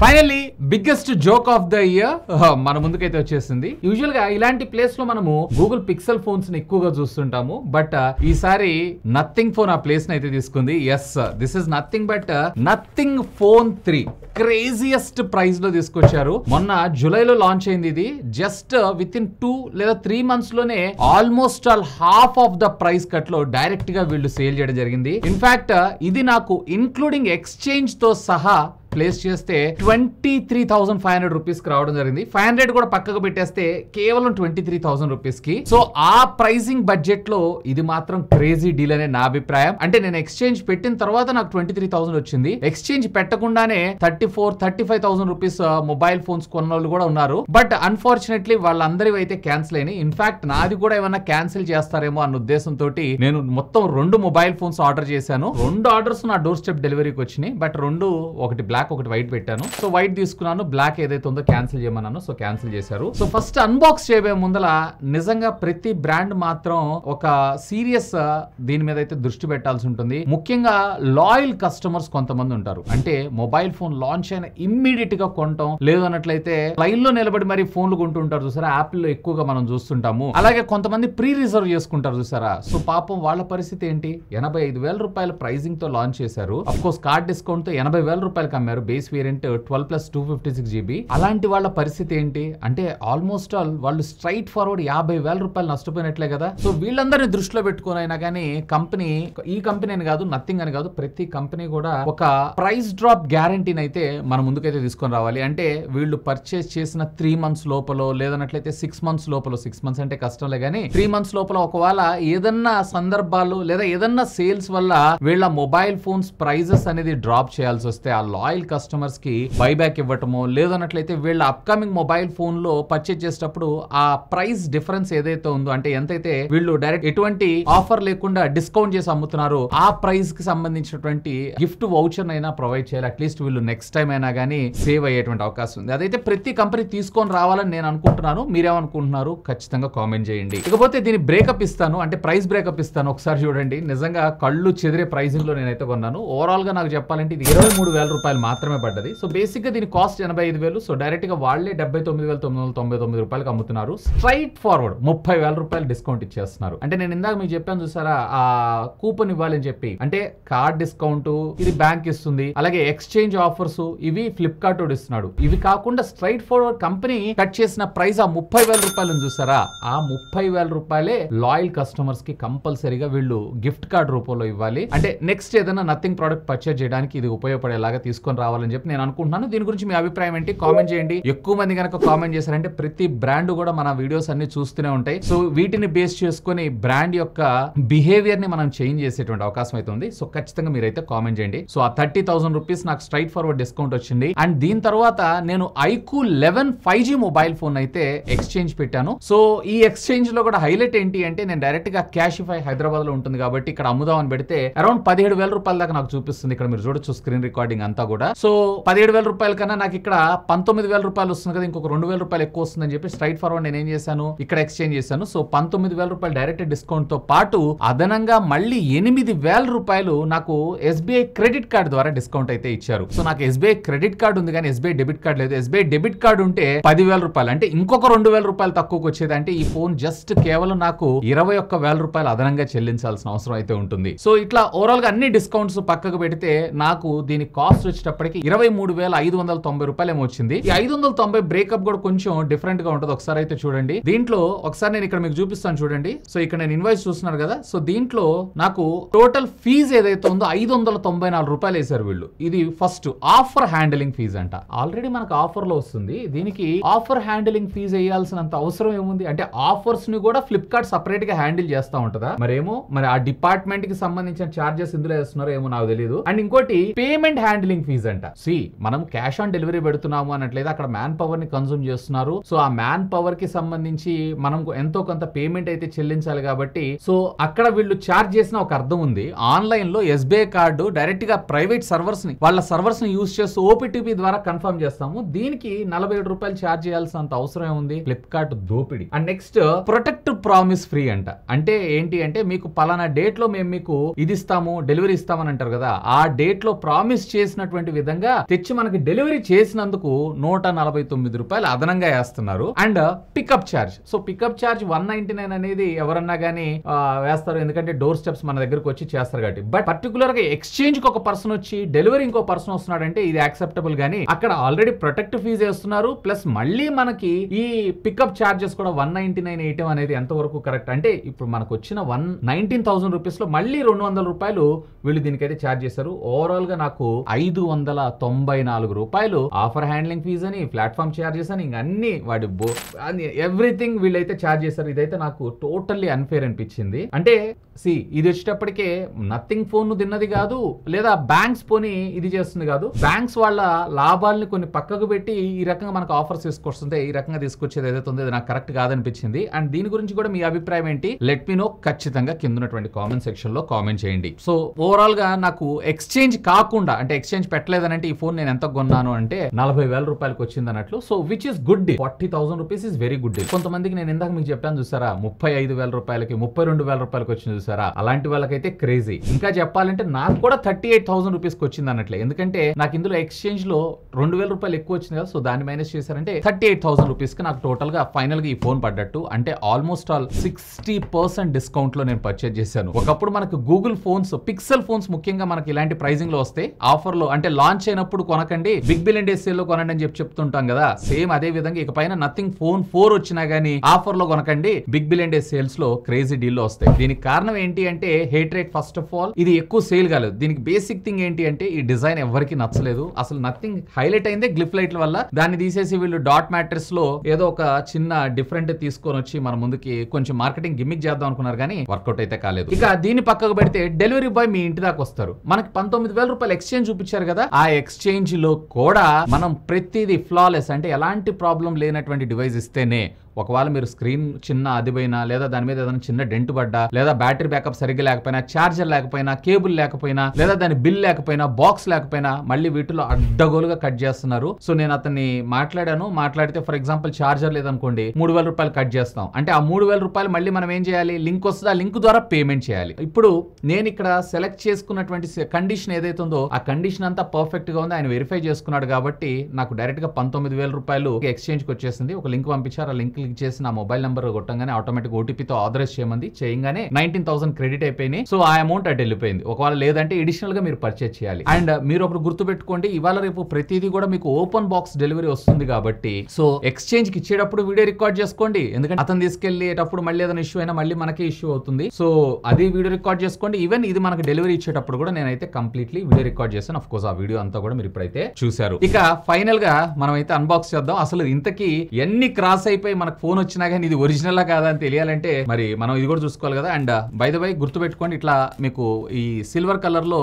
Finally biggest joke of the year మన ముందుకైతే వచ్చేసింది. యూజువల్ గా ఇలాంటి ప్లేస్ లో మనము గూగుల్ పిక్సెల్ ఫోన్స్ ని ఎక్కువగా చూస్తుంటాము. బట్ ఈసారి నథింగ్ ఫోన్ ఆ ప్లేస్ ని అయితే తీసుకుంది. Yes, this is nothing but Nothing phone 3 craziest price లో తీసుకొచ్చారు. మొన్న జూలైలో లాంచ్ అయింది. ఇది జస్ట్ విత్ ఇన్ 2 లేదా 3 మంత్స్ లోనే almost all half of the price cut లో డైరెక్ట్ గా వీళ్ళు సేల్ చేయడం జరిగింది. ఇన్ఫాక్ట్ ఇది నాకు ఇన్క్లూడింగ్ ఎక్స్చేంజ్ తో సహా ప్లేస్ చేస్తే 23,500 రూపీస్ కి రావడం జరిగింది. 500 కూడా పక్కకు పెట్టేస్తే కేవలం 23,000 రూపీస్ కి. సో ఆ ప్రైసింగ్ బడ్జెట్ లో ఇది మాత్రం క్రేజీ డీల్ అనే నా అభిప్రాయం. అంటే నేను ఎక్స్చేంజ్ పెట్టిన తర్వాత నాకు 23,000 వచ్చింది. ఎక్స్చేంజ్ పెట్టకుండానే 34,000-35,000 రూపీస్ మొబైల్ ఫోన్స్ కొన్న వాళ్ళు కూడా ఉన్నారు. బట్ అన్ఫార్చునేట్లీ వాళ్ళందరివి అయితే క్యాన్సిల్ అయినాయి. ఇన్ఫాక్ట్ నాది కూడా ఏమన్నా క్యాన్సిల్ చేస్తారేమో అన్న ఉద్దేశంతో నేను మొత్తం 2 మొబైల్ ఫోన్స్ ఆర్డర్ చేశాను. 2 ఆర్డర్స్ నా డోర్ స్టెప్ డెలివరీకి వచ్చినాయి. బట్ ఒకటి బ్లాక్ ఒకటి వైట్ పెట్టాను. సో వైట్ తీసుకున్నాను, బ్లాక్ ఏదైతే ఉందో క్యాన్సిల్ చేయమన్నాను. సో క్యాన్సిల్ చేశారు. సో ఫస్ట్ అన్బాక్స్ చేయబోయే ముందల నిజంగా ప్రతి బ్రాండ్ మాత్రం ఒక సీరియస్ దీని మీద అయితే దృష్టి పెట్టాల్సి ఉంటుంది. ముఖ్యంగా లాయల్ కస్టమర్స్ కొంతమంది ఉంటారు. అంటే మొబైల్ ఫోన్ లాంచ్ అయిన ఇమ్మీడియట్ గా కొనటం, లేదు అన్నట్లయితే లైన్ లో నిలబడి మరి ఫోన్లు కొంటుంటారు చూసారా, యాపిల్ లో ఎక్కువగా మనం చూస్తుంటాము. అలాగే కొంతమంది ప్రీ రిజర్వ్ చేసుకుంటారు చూసారా. సో పాపం వాళ్ళ పరిస్థితి ఏంటి? 85,000 రూపాయల ప్రైజింగ్ తో లాంచ్ చేశారు. అఫ్ కోర్స్ కార్డ్ డిస్కౌంట్ తో 80,000 రూపాయలకి అమ్మారు. Base variant 12+256 GB. అలాంటి వాళ్ళ పరిస్థితి ఏంటి అంటే ఆల్మోస్ట్ ఆల్ వాళ్ళు స్ట్రైట్ ఫార్వర్డ్ 50,000 రూపాయలు నష్టపోయినట్లే కదా. సో వీళ్ళందరినీ దృష్టిలో పెట్టుకుని అయినా కానీ కంపెనీ, ఈ కంపెనీ అని కాదు, నథింగ్ అని కాదు, ప్రతి కంపెనీ కూడా ఒక ప్రైస్ డ్రాప్ గ్యారంటీని అయితే మన ముందుకైతే తీసుకొని రావాలి. అంటే వీళ్ళు పర్చేస్ చేసిన 3 మంత్స్ లోపల, లేదన్నట్లయితే 6 మంత్స్ లోపల, 6 మంత్స్ అంటే కష్టంలే కానీ 3 మంత్స్ లోపల ఒకవేళ ఏదన్నా సందర్భాలు లేదా ఏదన్నా సేల్స్ వల్ల వీళ్ళ మొబైల్ ఫోన్స్ ప్రైజెస్ అనేది డ్రాప్ చేయాల్సి వస్తే ఆ లాయల్ కస్టమర్స్ కి బైబ్యాక్ ఇవ్వటము, లేదన్నట్లయితే వీళ్ళ అప్కమింగ్ మొబైల్ ఫోన్ లో పర్చేజ్ చేసేటప్పుడు ఆ ప్రైస్ డిఫరెన్స్ ఏదైతే ఉందో, అంటే ఎంతైతే వీళ్ళు డైరెక్ట్ ఎటువంటి ఆఫర్ లేకుండా డిస్కౌంట్ చేసి అమ్ముతున్నారో ఆ ప్రైస్ కి సంబంధించినటువంటి గిఫ్ట్ వౌచర్ అయినా ప్రొవైడ్ చేయాలి. అట్లీస్ట్ వీళ్ళు నెక్స్ట్ టైం అయినా కానీ సేవ్ అయ్యేటువంటి అవకాశం ఉంది. అదైతే ప్రతి కంపెనీ తీసుకొని రావాలని నేను అనుకుంటున్నాను. మీరేమనుకుంటున్నారు ఖచ్చితంగా కామెంట్ చేయండి. ఇకపోతే దీని బ్రేకప్ ఇస్తాను, అంటే ప్రైస్ బ్రేకప్ ఇస్తాను. ఒకసారి చూడండి, నిజంగా కళ్ళు చెదిరే ప్రైసింగ్ లో నేనైతే కొన్నాను. ఓవరాల్ గా నాకు చెప్పాలంటే ఇది 23,000 రూపాయలు మాత్రమే పడ్డది. సో బేసిక్ గా దీని కాస్ట్ 85,000. సో డైరెక్ట్ గా వాళ్ళే 79,999 రూపాయలకి అమ్ముతున్నారు. స్ట్రైట్ ఫార్వర్డ్ 30,000 రూపాయలు డిస్కౌంట్ ఇచ్చేస్తున్నారు. అంటే నేను ఇందాక మీకు చెప్పాను చూసారా, ఆ కూపన్ ఇవ్వాలని చెప్పి, అంటే కార్డ్ డిస్కౌంట్ ఇది బ్యాంక్ ఇస్తుంది, అలాగే ఎక్స్చేంజ్ ఆఫర్స్ ఇవి ఫ్లిప్కార్ట్ ఇస్తున్నాడు. ఇవి కాకుండా స్ట్రైట్ ఫార్వర్డ్ కంపెనీ కట్ చేసిన ప్రైస్ ఆ 30,000 రూపాయలను చూసారా, ఆ 30,000 రూపాయలే లాయల్ కస్టమర్స్ కి కంపల్సరీగా వీళ్ళు గిఫ్ట్ కార్డ్ రూపంలో ఇవ్వాలి. అంటే నెక్స్ట్ ఏదైనా నథింగ్ ప్రోడక్ట్ పర్చేజ్ చేయడానికి ఇది ఉపయోగపడేలాగా తీసుకొని రావాలని చెప్పి నేను అనుకుంటున్నాను. దీని గురించి మీ అభిప్రాయం ఏంటి కామెంట్ చేయండి. ఎక్కువ మంది కనుక కామెంట్ చేశారంటే ప్రతి బ్రాండ్ కూడా మన వీడియోస్ అన్ని చూస్తూనే ఉంటాయి. సో వీటిని బేస్ చేసుకుని బ్రాండ్ యొక్క బిహేవియర్ ని మనం చేంజ్ చేసేటువంటి అవకాశం అయితే ఉంది. సో ఖచ్చితంగా మీరైతే కామెంట్ చేయండి. సో ఆ 30,000 రూపీస్ నాకు స్ట్రైట్ ఫార్వర్డ్ డిస్కౌంట్ వచ్చింది. అండ్ దీని తర్వాత నేను iQOO 11 5G మొబైల్ ఫోన్ అయితే ఎక్స్చేంజ్ పెట్టాను. సో ఈ ఎక్స్చేంజ్ లో కూడా హైలైట్ ఏంటి అంటే నేను డైరెక్ట్ గా క్యాషిఫై హైదరాబాద్ లో ఉంటుంది కాబట్టి ఇక్కడ అమ్ముదామని పెడితే అరౌండ్ 17,000 రూపాయల దాకా నాకు చూపిస్తుంది. ఇక్కడ మీరు చూడొచ్చు స్క్రీన్ రికార్డింగ్ అంతా కూడా. సో 17,000 రూపాయల కన్నా నాకు ఇక్కడ 19,000 రూపాయలు వస్తుంది కదా, ఇంకొక 2,000 రూపాయలు ఎక్కువ వస్తుందని చెప్పి స్ట్రైట్ ఫార్వర్డ్ నేను ఏం చేశాను, ఇక్కడ ఎక్స్చేంజ్ చేశాను. సో 19,000 రూపాయలు డైరెక్ట్ డిస్కౌంట్ తో పాటు అదనంగా మళ్ళీ 8,000 రూపాయలు నాకు SBI క్రెడిట్ కార్డ్ ద్వారా డిస్కౌంట్ అయితే ఇచ్చారు. సో నాకు SBI క్రెడిట్ కార్డ్ ఉంది కానీ SBI డెబిట్ కార్డ్ లేదు. SBI డెబిట్ కార్డ్ ఉంటే 10,000 రూపాయలు, అంటే ఇంకొక 2,000 రూపాయలు తక్కువకి వచ్చేది. అంటే ఈ ఫోన్ జస్ట్ కేవలం నాకు 21,000 రూపాయలు అదనంగా చెల్లించాల్సిన అవసరం అయితే ఉంటుంది. సో ఇట్లా ఓవరాల్ గా అన్ని డిస్కౌంట్స్ పక్కకు పెడితే నాకు దీని కాస్ట్ వచ్చేటప్పటికి 23,590 రూపాయలు ఏమో వచ్చింది. ఈ 590 బ్రేకప్ కూడా కొంచెం డిఫరెంట్ గా ఉంటుంది. ఒకసారి అయితే చూడండి. దీంట్లో ఒకసారి నేను ఇక్కడ మీకు చూపిస్తాను చూడండి. సో ఇక్కడ నేను ఇన్వాయిస్ చూస్తున్నారు కదా. సో దీంట్లో నాకు టోటల్ ఫీజ్ ఏదైతే ఉందో 594 రూపాయలు వేశారు వీళ్ళు. ఇది ఫస్ట్ ఆఫర్ హ్యాండిలింగ్ ఫీజ్ అంట. ఆల్రెడీ మనకు ఆఫర్ లో వస్తుంది. దీనికి ఆఫర్ హ్యాండిలింగ్ ఫీజ్ వేయాల్సినంత అవసరం ఏముంది? అంటే ఆఫర్స్ ని కూడా ఫ్లిప్కార్ట్ సపరేట్ గా హ్యాండిల్ చేస్తా ఉంటదా మరేమో, మరి ఆ డిపార్ట్మెంట్ కి సంబంధించిన చార్జెస్ ఇందులో వేస్తున్నారో ఏమో నాకు తెలియదు. అండ్ ఇంకోటి పేమెంట్ హ్యాండిలింగ్ ఫీజ్ అంట. మనం క్యాష్ ఆన్ డెలివరీ పెడుతున్నాము అన్నట్లయితే అక్కడ మ్యాన్ పవర్ ని కన్సూమ్ చేస్తున్నారు. సో ఆ మ్యాన్ పవర్ కి సంబంధించి మనం ఎంతో కొంత పేమెంట్ అయితే చెల్లించాలి కాబట్టి సో అక్కడ వీళ్ళు చార్జ్ చేసిన ఒక అర్థం ఉంది. ఆన్లైన్ లో SBI కార్డు డైరెక్ట్ గా ప్రైవేట్ సర్వర్స్ ని వాళ్ళ సర్వర్స్ ని యూజ్ చేస్తూ OPTP ద్వారా కన్ఫర్మ్ చేస్తాము. దీనికి 47 రూపాయలు చార్జ్ చేయాల్సినంత అవసరం ఏముంది? ఫ్లిప్కార్ట్ దోపిడి. And next protect promise free అంట. అంటే ఏంటి అంటే మీకు పలానా డేట్ లో మేము మీకు ఇది ఇస్తాము, డెలివరీ ఇస్తామని అంటారు కదా, ఆ డేట్ లో ప్రామిస్ చేసినటువంటి విధంగా తెచ్చి మనకి డెలివరీ చేసినందుకు 149 రూపాయలు అదనంగా వేస్తున్నారు. And pickup charge, so pickup charge 199 అనేది ఎవరన్నా గానీ వేస్తారు, ఎందుకంటే డోర్ స్టెప్స్ మన దగ్గరకు వచ్చి చేస్తారు కాబట్టి. బట్ పర్టికులర్ గా ఎక్స్చేంజ్ కి ఒక పర్సన్ వచ్చి డెలివరీ ఇంకో పర్సన్ వస్తున్నాడంటే ఇది యాక్సెప్టబుల్ గానీ, అక్కడ ఆల్రెడీ ప్రొటెక్ట్ ఫీజు వేస్తున్నారు, ప్లస్ మళ్ళీ మనకి ఈ పికప్ ఛార్జెస్ కూడా 199 వేయటం అనేది ఎంతవరకు కరెక్ట్ అంటే, ఇప్పుడు మనకు వచ్చిన 19,000 రూపీస్ లో మళ్ళీ 200 రూపాయలు వీళ్ళు దీనికైతే ఛార్జ్ చేశారు. ఓవరాల్ గా నాకు 594 రూపాయలు ఆఫర్ హ్యాండ్లింగ్ ఫీజ్ అని, ప్లాట్ఫామ్ ఛార్జెస్ అని, ఇంక అన్ని వాడి ఎవ్రీథింగ్ వీళ్ళైతే ఛార్జ్ చేశారు. ఇదైతే నాకు టోటల్లీ అన్ఫేర్ అనిపించింది. అంటే ఇది వచ్చేటప్పటికే నథింగ్ ఫోన్ తిన్నది కాదు, లేదా బ్యాంక్స్ పోని ఇది చేస్తుంది కాదు, బ్యాంక్స్ వాళ్ళ లాభాలని కొన్ని పక్కకు పెట్టి ఈ రకంగా మనకు ఆఫర్స్ తీసుకొస్తుంది, ఈ రకంగా తీసుకొచ్చేది ఏదైతే ఉందో నాకు కరెక్ట్ కాదనిపించింది. అండ్ దీని గురించి కూడా మీ అభిప్రాయం ఏంటి, లెట్ మీ నో ఖచ్చితంగా కింద ఉన్నటువంటి కామెంట్ సెక్షన్ లో కామెంట్ చేయండి. సో ఓవరాల్ గా నాకు ఎక్స్చేంజ్ కాకుండా, అంటే ఎక్స్చేంజ్ పెట్టలేదనంటే ఈ ఫోన్ నేను ఎంత కొన్నాను అంటే 40,000 రూపాయలకు వచ్చింది అన్నట్లు. So which is good deal. 40,000 rupees is very good deal. కొంతమందికి నేను ఇందాక మీకు చెప్పాను చూసారా, 35,000 రూపాయలకి 32,000 రూపాయలకి వచ్చింది చూసారా, అలాంటి వాళ్ళకైతే క్రేజీ. ఇంకా చెప్పాలంటే నాకు కూడా 38,000 రూపీస్కి వచ్చింది అన్నట్లే, ఎందుకంటే నాకు ఇందులో ఎక్స్చేంజ్ లో 2,000 రూపాయలు ఎక్కువ వచ్చింది కదా, సో దాన్ని మైనస్ చేశారంటే 38,000 రూపీస్ కి నాకు టోటల్ గా ఫైనల్ గా ఈ ఫోన్ పడ్డట్టు. అంటే ఆల్మోస్ట్ ఆల్ 60% డిస్కౌంట్ లో నేను పర్చేజ్ చేశాను. ఒకప్పుడు మనకు గూగుల్ ఫోన్స్, పిక్సెల్ ఫోన్స్ ముఖ్యంగా మనకి ఇలాంటి ప్రైజింగ్ లో వస్తాయి ఆఫర్ లో, అంటే లాంచ్ అయినప్పుడు కొనకండి, బిగ్ బిలియన్ డేస్ సేల్ లో కొనండి అని చెప్తుంటాం కదా, సేమ్ అదే విధంగా ఇకపైన నథింగ్ ఫోన్ 4 వచ్చినా గానీ ఆఫర్ లో కొనకండి, బిగ్ బిలియన్ డేస్ సేల్స్ లో క్రేజీ డీల్ లో వస్తాయి. దీనికి కారణం ఏంటి అంటే hate rate. First of all ఇది ఎక్కువ సేల్ కాలేదు. దీనికి బేసిక్ థింగ్ ఏంటి అంటే ఈ డిజైన్ ఎవరికి నచ్చలేదు, అసలు నథింగ్ హైలైట్ అయిందే గ్లిఫ్ లైట్ల వల్ల. దాన్ని తీసేసి వీళ్ళు డాట్ మ్యాట్రిక్స్ లో ఏదో ఒక చిన్న డిఫరెంట్ తీసుకొని వచ్చి మన ముందుకి కొంచెం మార్కెటింగ్ గిమ్మిక్ చేద్దాం అనుకున్నారు కానీ వర్కౌట్ అయితే కాలేదు. ఇక దీన్ని పక్కకు పెడితే డెలివరీ బాయ్ మీ ఇంటి దాకా వస్తారు. మనకి 19,000 రూపాయలు ఎక్స్చేంజ్ చూపించారు కదా, ఆ ఎక్స్చేంజ్ లో కూడా మనం ప్రతిదీ ఫ్లాలెస్, అంటే ఎలాంటి ప్రాబ్లం లేనటువంటి డివైస్ ఇస్తేనే, ఒకవేళ మీరు స్క్రీన్ చిన్న అదిపోయినా, లేదా దాని మీద ఏదైనా చిన్న డెంట్ పడ్డా, లేదా బ్యాటరీ బ్యాకప్ సరిగ్గా లేకపోయినా, ఛార్జర్ లేకపోయినా, కేబుల్ లేకపోయినా, లేదా దాని బిల్ లేకపోయినా, బాక్స్ లేకపోయినా, మళ్ళీ వీటిలో అడ్డగోలుగా కట్ చేస్తున్నారు. సో నేను అతన్ని మాట్లాడితే ఫర్ ఎగ్జాంపుల్ ఛార్జర్ లేదనుకోండి 3,000 రూపాయలు కట్ చేస్తాం అంటే ఆ 3,000 రూపాయలు మళ్ళీ మనం ఏం చేయాలి, లింక్ వస్తుంది, ఆ లింక్ ద్వారా పేమెంట్ చేయాలి. ఇప్పుడు నేను ఇక్కడ సెలెక్ట్ చేసుకున్నటువంటి కండిషన్ ఏదైతే ఉందో ఆ కండిషన్ అంతా పర్ఫెక్ట్ గా ఉంది, ఆయన వెరిఫై చేసుకున్నాడు కాబట్టి నాకు డైరెక్ట్ గా 19,000 రూపాయలు ఎక్స్చేంజ్ కి వచ్చేసింది. ఒక లింక్ పంపించారు, ఆ లింక్ క్లిక్ చేసి నా మొబైల్ నెంబర్ కొట్టంగానే ఆటోమేటిక్ ఓటీపీతో ఆథరైజ్ చేయగానే 19,000 క్రెడిట్ అయిపోయినాయి. సో ఆ అమౌంట్ అటు వెళ్ళిపోయింది. ఒకవేళ లేదంటే అడిషనల్ గా మీరు పర్చేజ్ చేయాలి. అండ్ మీరు ఒకటి గుర్తు పెట్టుకోండి, ఇవాళ రేపు ప్రతిదీ కూడా మీకు ఓపెన్ బాక్స్ డెలివరీ వస్తుంది కాబట్టి, సో ఎక్స్చేంజ్ కి ఇచ్చేటప్పుడు వీడియో రికార్డ్ చేసుకోండి, ఎందుకంటే అతను తీసుకెళ్లేటప్పుడు మళ్ళీ ఏదైనా ఇష్యూ అయినా మళ్ళీ మనకే ఇష్యూ అవుతుంది. సో అది వీడియో రికార్డ్ చేసుకోండి. ఈవెన్ ఇది మనకి డెలివరీ ఇచ్చేటప్పుడు కూడా నేనైతే కంప్లీట్లీ వీడియో రికార్డ్ చేశాను. అఫ్ కోర్స్ ఆ వీడియో అంతా కూడా మీరు ఇప్పుడైతే చూసారు. ఇక ఫైనల్ గా మనం అయితే అన్బాక్స్ చేద్దాం. అసలు ఇంతకీ ఎన్ని క్రాస్ అయిపోయి మనకు ఫోన్ వచ్చినా కానీ ఇది ఒరిజినల్ కాదా అని తెలియాలంటే మరి మనం ఇది కూడా చూసుకోవాలి కదా. అండ్ బై ద వై గుర్తు పెట్టుకోండి, ఇట్లా మీకు ఈ సిల్వర్ కలర్ లో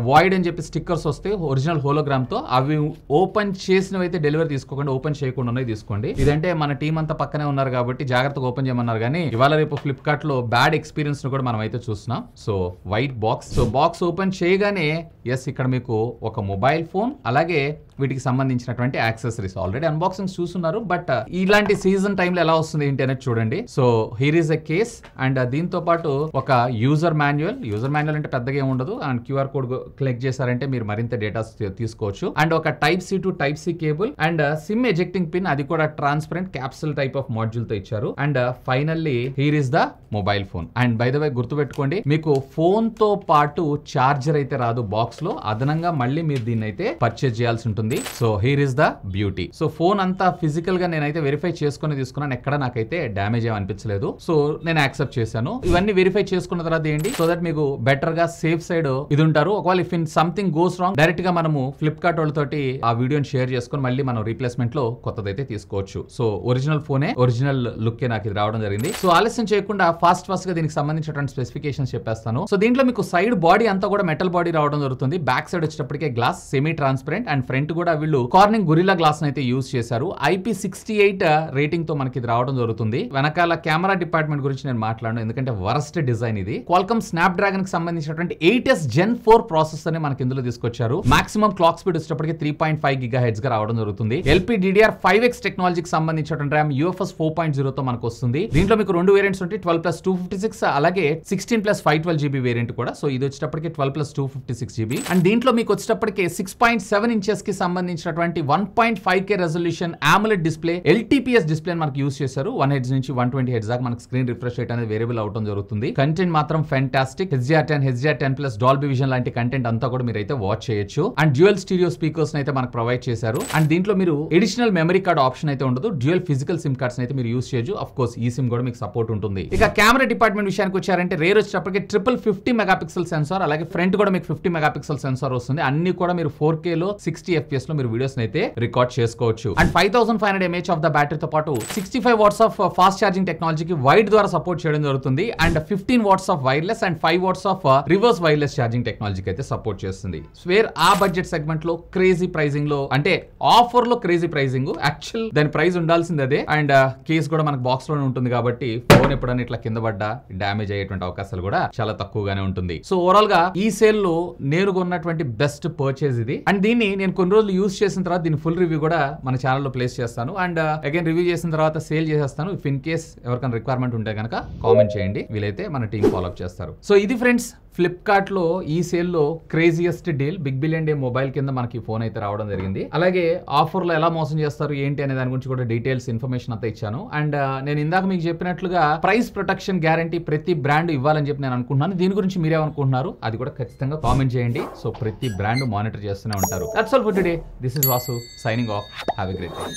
వాయిడ్ అని చెప్పి స్టిక్కర్స్ వస్తాయి ఒరిజినల్ హోలోగ్రామ్ తో. అవి ఓపెన్ చేసినవి అయితే డెలివరీ తీసుకోకండి, ఓపెన్ చేయకుండా తీసుకోండి. ఇదంటే మన టీం అంతా పక్కనే ఉన్నారు కాబట్టి జాగ్రత్తగా ఓపెన్ చేయమన్నారు. కానీ ఇవాళ రేపు ఫ్లిప్కార్ట్ లో బ్యాడ్ ఎక్స్పీరియన్స్ ను కూడా మనం అయితే చూస్తున్నాం. So white box, so box open చేయగానే ఎస్ ఇక్కడ మీకు ఒక మొబైల్ ఫోన్, అలాగే వీటికి సంబంధించినటువంటి యాక్సెసరీస్ ఆల్రెడీ అన్బాక్సింగ్ చూస్తున్నారు. బట్ ఇలాంటి సీజన్ టైంలో ఎలా వస్తుంది ఏంటి అనేది చూడండి. So here is a case and దీంతో పాటు ఒక యూజర్ మాన్యువల్ అంటే పెద్దగా ఏమి ఉండదు. అండ్ క్యూఆర్ కోడ్ క్లిక్ చేశారంటే మీరు మరింత డేటా తీసుకోవచ్చు. అండ్ ఒక type C to type C cable and SIM ejecting pin, అది కూడా transparent capsule type of module తో ఇచ్చారు. And finally here is the mobile phone. And by the way గుర్తు పెట్టుకోండి, మీకు ఫోన్ తో పాటు చార్జర్ అయితే రాదు బాక్స్ లో, అదనంగా మళ్ళీ మీరు దీన్ని అయితే పర్చేజ్ చేయాల్సి ఉంటుంది. So here is the beauty. So phone అంతా ఫిజికల్ గా నేనైతే వెరిఫై చేసుకుని తీసుకున్నాను, ఎక్కడ నాకైతే డ్యామేజ్ ఏం అనిపించలేదు. సో నేను యాక్సెప్ట్ చేశాను. ఇవన్నీ వెరిఫై చేసుకున్న తర్వాత ఏంటి, సో దట్ మీకు బెటర్ గా సేఫ్ సైడ్ ఇది ఉంటారు. ఒకవేళ if in something goes wrong direct గా మనము ఫ్లిప్కార్ట్ వాళ్ళతోటి ఆ వీడియోని షేర్ చేసుకుని మళ్ళీ మనం రీప్లేస్మెంట్ లో కొత్తదైతే తీసుకోవచ్చు. సో ఒరిజినల్ ఫోనే, ఒరిజినల్ లుక్ నాకు ఇది రావడం జరిగింది. సో ఆలస్యం చేయకుండా ఫాస్ట్ గా దీనికి సంబంధించినటువంటి స్పెసిఫికేషన్స్ చెప్పేస్తాను. సో దీంట్లో మీకు సైడ్ బాడీ అంతా కూడా మెటల్ బాడీ రావడం జరుగుతుంది. బ్యాక్ సైడ్ వచ్చేటప్పటికే glass semi transparent and front కూడా వీళ్ళు కార్నింగ్ గొరిల్లా గ్లాస్ అయితే యూజ్ చేశారు. IP68 రేటింగ్ తో మనకి ఇది రావడం జరుగుతుంది. వెనకాల కెమెరా డిపార్ట్మెంట్ గురించి నేను మాట్లాడను, ఎందుకంటే వరస్ట్ డిజైన్ ఇది. క్వాల్కమ్ స్నాప్ డ్రాగన్ కి సంబంధించినటువంటి 8s Gen 4 ప్రాసెసర్ ని మనకి ఇందులో తీసుకొచ్చారు. మాక్సిమం క్లాక్ స్పీడ్ వచ్చేటప్పటికి 3.5 GHz గా రావడం జరుగుతుంది. LPDDR5X టెక్నాలజీకి సంబంధించినటువంటి RAM UFS 4.0 తో మనకు వస్తుంది. దీంట్లో మీకు రెండు వేరియంట్స్ ఉంటాయి, 12+256 అలాగే 16+512GB వేరియంట్ కూడా. సో ఇది వచ్చేటప్పటికి 12+256GB. అండ్ దీంట్లో మీకు వచ్చేటప్పటికి 6.7 ఇంచెస్ కి సంబంధించినటువంటి 1.5K resolution AMOLED display LTPS display మనకు యూస్ చేశారు. 1 Hz నుంచి 120 Hz దాకా మనకు స్క్రీన్ రిఫ్రెష్ రేట్ అనేది వేరియబుల్ అవడం జరుగుతుంది. కంటెంట్ మాత్రం fantastic. HDR10, HDR10+ Dolby vision లాంటి కంటెంట్ అంతా కూడా మీరు అయితే వాచ్ చేయొచ్చు. అండ్ డ్యూయల్ స్టీరియో స్పీకర్స్ అయితే మనకు ప్రొవైడ్ చేశారు. అండ్ దీంట్లో మీరు ఎడిషనల్ మెమరీ కార్డ్ ఆప్షన్ అయితే ఉండదు. డ్యూయల్ ఫిజికల్ సిమ్ కార్డ్స్ అయితే మీరు యూస్ చేయొచ్చు. ఆఫ్ కోర్స్ ఈ సిమ్ కూడా మీకు సపోర్ట్ ఉంటుంది. ఇక కెమెరా డిపార్ట్మెంట్ విషయానికి వచ్చారంటే రేర్ వచ్చేటప్పటికి ట్రిపుల్ 50 మెగాపిక్సెల్ సెన్సార్, అలాగే ఫ్రంట్ కూడా మీకు 50 మెగాపిక్సెల్ సెన్సార్ వస్తుంది. అన్ని కూడా మీరు 4K లో 60 FPS లో మీరు వీడియోస్ అయితే రికార్డ్ చేసుకోవచ్చు. అండ్ 5500 mAh ఆఫ్ ద బ్యాటరీతో పాటు 65 వాట్స్ ఆఫ్ ఫాస్ట్ ఛార్జింగ్ టెక్నాలజీకి వైడ్ ద్వారా సపోర్ట్ చేయడం జరుగుతుంది. And 15 watts of wireless and 5 watts of reverse wireless charging టెక్నాలజీకి అయితే సపోర్ట్ చేస్తుంది. స్వేర్ ఆ బడ్జెట్ సెగ్మెంట్ లో క్రేజీ ప్రైజింగ్ లో, అంటే ఆఫర్ లో క్రేజీ ప్రైజింగ్, యాక్చువల్ దాని ప్రైస్ ఉండాల్సింది అదే. అండ్ కేస్ కూడా మనకు బాక్స్ లోనే ఉంటుంది కాబట్టి ఫోన్ ఎప్పుడన్నా ఇట్లా కింద పడ్డా డ్యామేజ్ అయ్యేటువంటి అవకాశాలు కూడా చాలా తక్కువగానే ఉంటుంది. సో ఓవరాల్ గా ఈ సేల్ లో నేను కొన్నటువంటి బెస్ట్ పర్చేజ్ ఇది. అండ్ దీన్ని నేను కొన్ని రోజులు యూస్ చేసిన తర్వాత దీని ఫుల్ రివ్యూ కూడా మన ఛానల్లో ప్లేస్ చేస్తాను. అండ్ అగైన్ రివ్యూ చేసిన తర్వాత సేల్ చేసేస్తాను. ఇఫ్ ఇన్ కేస్ ఎవరికైనా రిక్వైర్మెంట్ ఉంటే కనుక కామెంట్ చేయండి, వీలైతే మన టీం ఫాలోఅప్ చేస్తారు. సో ఇది ఫ్రెండ్స్ ఫ్లిప్కార్ట్ లో ఈ సేల్ లో craziest deal, Big Billion Day mobile కింద మనకి ఫోన్ అయితే రావడం జరిగింది. అలాగే ఆఫర్ లో ఎలా మోసం చేస్తారు ఏంటి అనే దాని గురించి కూడా డీటెయిల్స్ ఇన్ఫర్మేషన్ అంతా ఇచ్చాను. అండ్ నేను ఇందాక మీకు చెప్పినట్లుగా ప్రైస్ ప్రొటెక్షన్ గ్యారంటీ ప్రతి బ్రాండ్ ఇవ్వాలని చెప్పి నేను అనుకుంటున్నాను. దీని గురించి మీరేమనుకుంటున్నారు అది కూడా ఖచ్చితంగా కామెంట్ చేయండి. సో ప్రతి బ్రాండ్ మానిటర్ చేస్తూనే ఉంటారు. That's all for today. This is Vasu signing off. Have a great day.